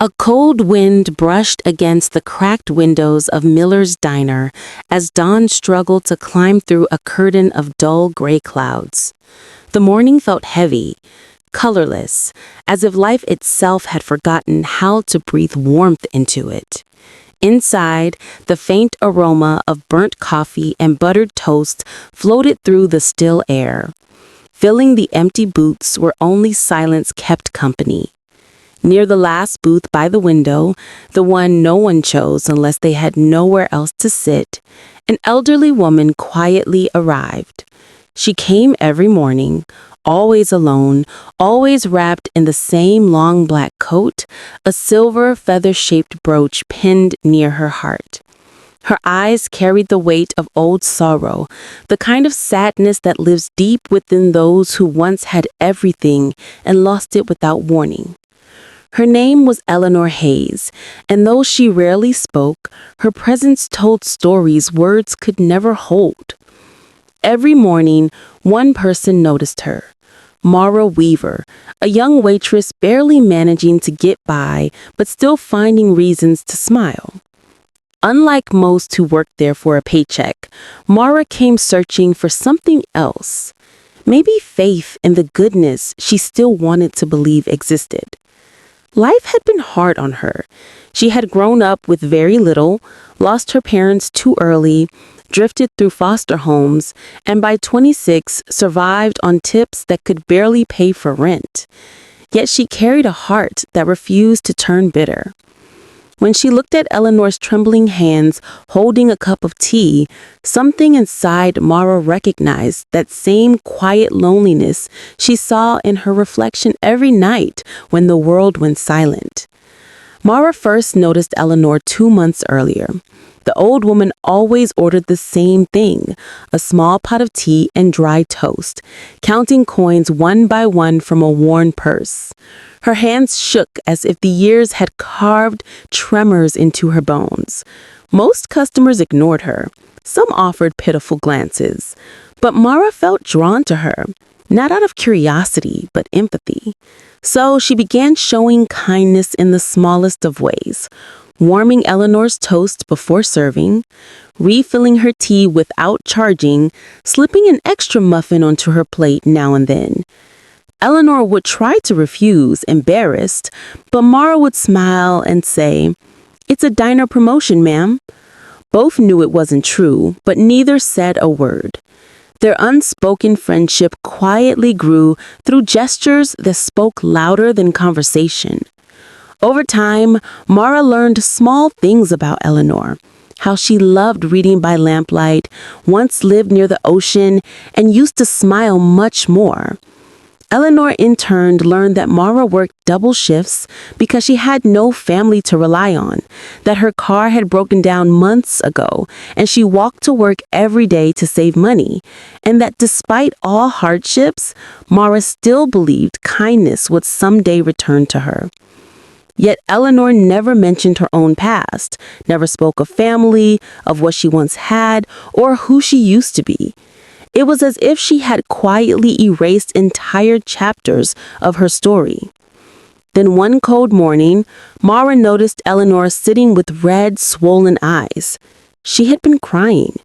A cold wind brushed against the cracked windows of Miller's diner as dawn struggled to climb through a curtain of dull gray clouds. The morning felt heavy, colorless, as if life itself had forgotten how to breathe warmth into it. Inside, the faint aroma of burnt coffee and buttered toast floated through the still air, filling the empty booths where only silence kept company. Near the last booth by the window, the one no one chose unless they had nowhere else to sit, an elderly woman quietly arrived. She came every morning, always alone, always wrapped in the same long black coat, a silver feather-shaped brooch pinned near her heart. Her eyes carried the weight of old sorrow, the kind of sadness that lives deep within those who once had everything and lost it without warning. Her name was Eleanor Hayes, and though she rarely spoke, her presence told stories words could never hold. Every morning, one person noticed her. Mara Weaver, a young waitress barely managing to get by, but still finding reasons to smile. Unlike most who worked there for a paycheck, Mara came searching for something else. Maybe faith in the goodness she still wanted to believe existed. Life had been hard on her. She had grown up with very little, lost her parents too early, drifted through foster homes, and by 26 survived on tips that could barely pay for rent. Yet she carried a heart that refused to turn bitter. When she looked at Eleanor's trembling hands holding a cup of tea, something inside Mara recognized that same quiet loneliness she saw in her reflection every night when the world went silent. Mara first noticed Eleanor 2 months earlier. The old woman always ordered the same thing, a small pot of tea and dry toast, counting coins one by one from a worn purse. Her hands shook as if the years had carved tremors into her bones. Most customers ignored her. Some offered pitiful glances. But Mara felt drawn to her, not out of curiosity, but empathy. So she began showing kindness in the smallest of ways, warming Eleanor's toast before serving, refilling her tea without charging, slipping an extra muffin onto her plate now and then. Eleanor would try to refuse, embarrassed, but Mara would smile and say, "It's a diner promotion, ma'am." Both knew it wasn't true, but neither said a word. Their unspoken friendship quietly grew through gestures that spoke louder than conversation. Over time, Mara learned small things about Eleanor, how she loved reading by lamplight, once lived near the ocean, and used to smile much more. Eleanor in turn learned that Mara worked double shifts because she had no family to rely on, that her car had broken down months ago, and she walked to work every day to save money, and that despite all hardships, Mara still believed kindness would someday return to her. Yet Eleanor never mentioned her own past, never spoke of family, of what she once had, or who she used to be. It was as if she had quietly erased entire chapters of her story. Then one cold morning, Mara noticed Eleanor sitting with red, swollen eyes. She had been crying.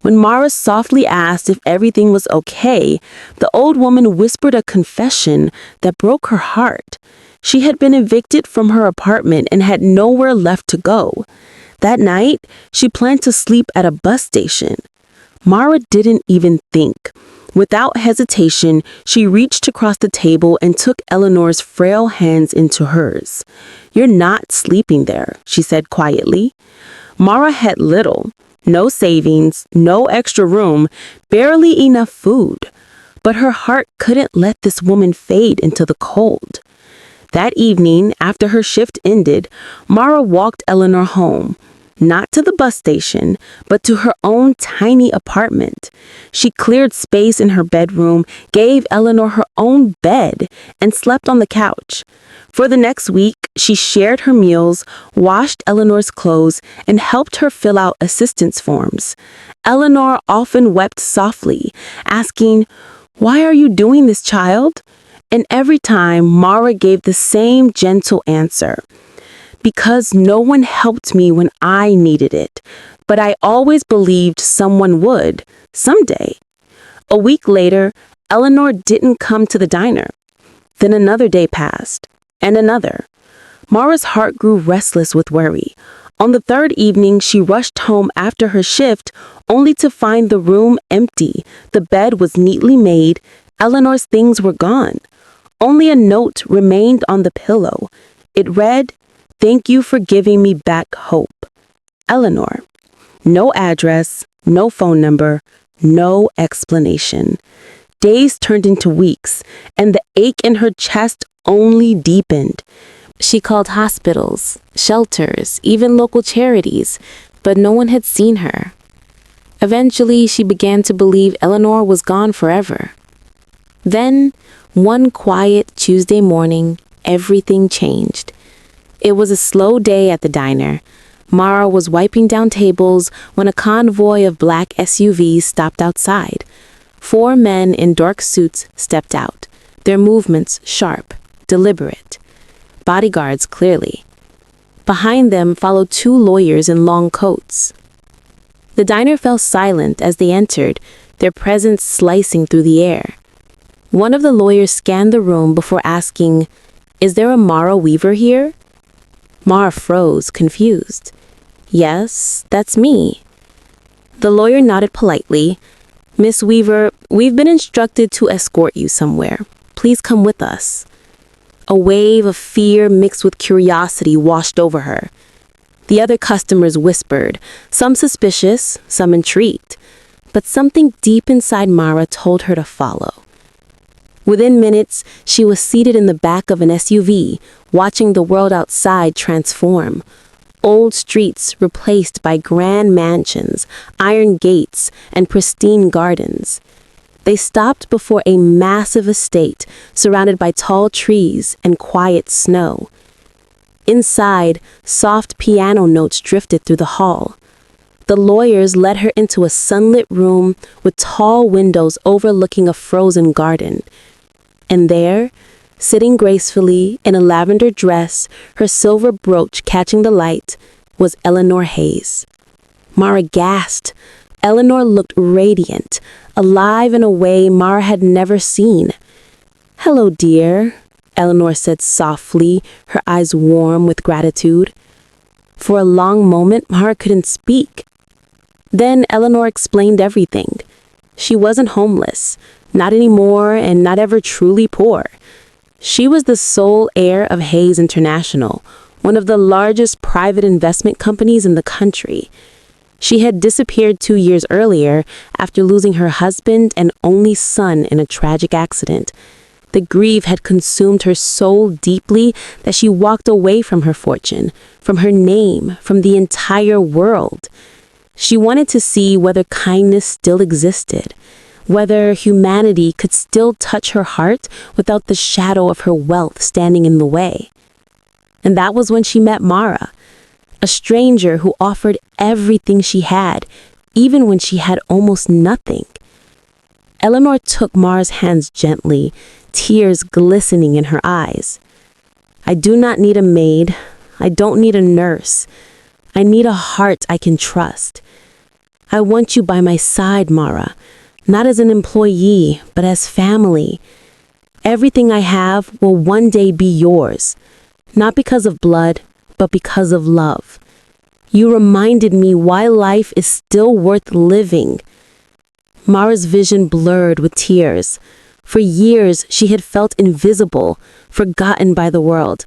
When Mara softly asked if everything was okay, the old woman whispered a confession that broke her heart. She had been evicted from her apartment and had nowhere left to go. That night, she planned to sleep at a bus station. Mara didn't even think. Without hesitation, she reached across the table and took Eleanor's frail hands into hers. "You're not sleeping there," she said quietly. Mara had little, no savings, no extra room, barely enough food. But her heart couldn't let this woman fade into the cold. That evening, after her shift ended, Mara walked Eleanor home. Not to the bus station, but to her own tiny apartment. She cleared space in her bedroom, gave Eleanor her own bed, and slept on the couch. For the next week, she shared her meals, washed Eleanor's clothes, and helped her fill out assistance forms. Eleanor often wept softly, asking, "Why are you doing this, child?" And every time, Mara gave the same gentle answer. Because no one helped me when I needed it, but I always believed someone would, someday. A week later, Eleanor didn't come to the diner. Then another day passed, and another. Mara's heart grew restless with worry. On the third evening, she rushed home after her shift, only to find the room empty. The bed was neatly made. Eleanor's things were gone. Only a note remained on the pillow. It read, "Thank you for giving me back hope. Eleanor." No address, no phone number, no explanation. Days turned into weeks, and the ache in her chest only deepened. She called hospitals, shelters, even local charities, but no one had seen her. Eventually, she began to believe Eleanor was gone forever. Then, one quiet Tuesday morning, everything changed. It was a slow day at the diner. Mara was wiping down tables when a convoy of black SUVs stopped outside. 4 men in dark suits stepped out, their movements sharp, deliberate. Bodyguards, clearly. Behind them followed 2 lawyers in long coats. The diner fell silent as they entered, their presence slicing through the air. One of the lawyers scanned the room before asking, "Is there a Mara Weaver here?" Mara froze, confused. "Yes, that's me." The lawyer nodded politely. "Miss Weaver, we've been instructed to escort you somewhere. Please come with us." A wave of fear mixed with curiosity washed over her. The other customers whispered, some suspicious, some intrigued. But something deep inside Mara told her to follow. Within minutes, she was seated in the back of an SUV, watching the world outside transform. Old streets replaced by grand mansions, iron gates, and pristine gardens. They stopped before a massive estate surrounded by tall trees and quiet snow. Inside, soft piano notes drifted through the hall. The lawyers led her into a sunlit room with tall windows overlooking a frozen garden. And there, sitting gracefully in a lavender dress, her silver brooch catching the light, was Eleanor Hayes. Mara gasped. Eleanor looked radiant, alive in a way Mara had never seen. "Hello, dear," Eleanor said softly, her eyes warm with gratitude. For a long moment, Mara couldn't speak. Then Eleanor explained everything. She wasn't homeless, not anymore, and not ever truly poor. She was the sole heir of Hayes International, one of the largest private investment companies in the country. She had disappeared 2 years earlier after losing her husband and only son in a tragic accident. The grief had consumed her so deeply that she walked away from her fortune, from her name, from the entire world. She wanted to see whether kindness still existed, whether humanity could still touch her heart without the shadow of her wealth standing in the way. And that was when she met Mara, a stranger who offered everything she had, even when she had almost nothing. Eleanor took Mara's hands gently, tears glistening in her eyes. "I do not need a maid. I don't need a nurse. I need a heart I can trust. I want you by my side, Mara, not as an employee, but as family. Everything I have will one day be yours, not because of blood, but because of love. You reminded me why life is still worth living." Mara's vision blurred with tears. For years, she had felt invisible, forgotten by the world.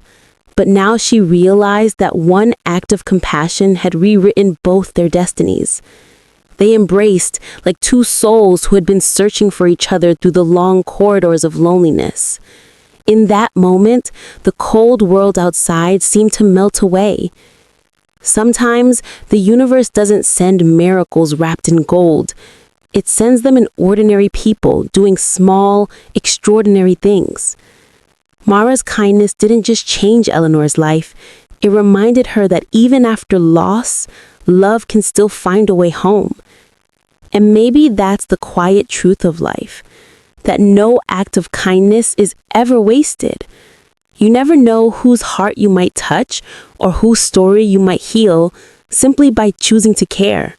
But now she realized that one act of compassion had rewritten both their destinies. They embraced like 2 souls who had been searching for each other through the long corridors of loneliness. In that moment, the cold world outside seemed to melt away. Sometimes, the universe doesn't send miracles wrapped in gold. It sends them in ordinary people doing small, extraordinary things. Mara's kindness didn't just change Eleanor's life. It reminded her that even after loss, love can still find a way home. And maybe that's the quiet truth of life, that no act of kindness is ever wasted. You never know whose heart you might touch or whose story you might heal simply by choosing to care.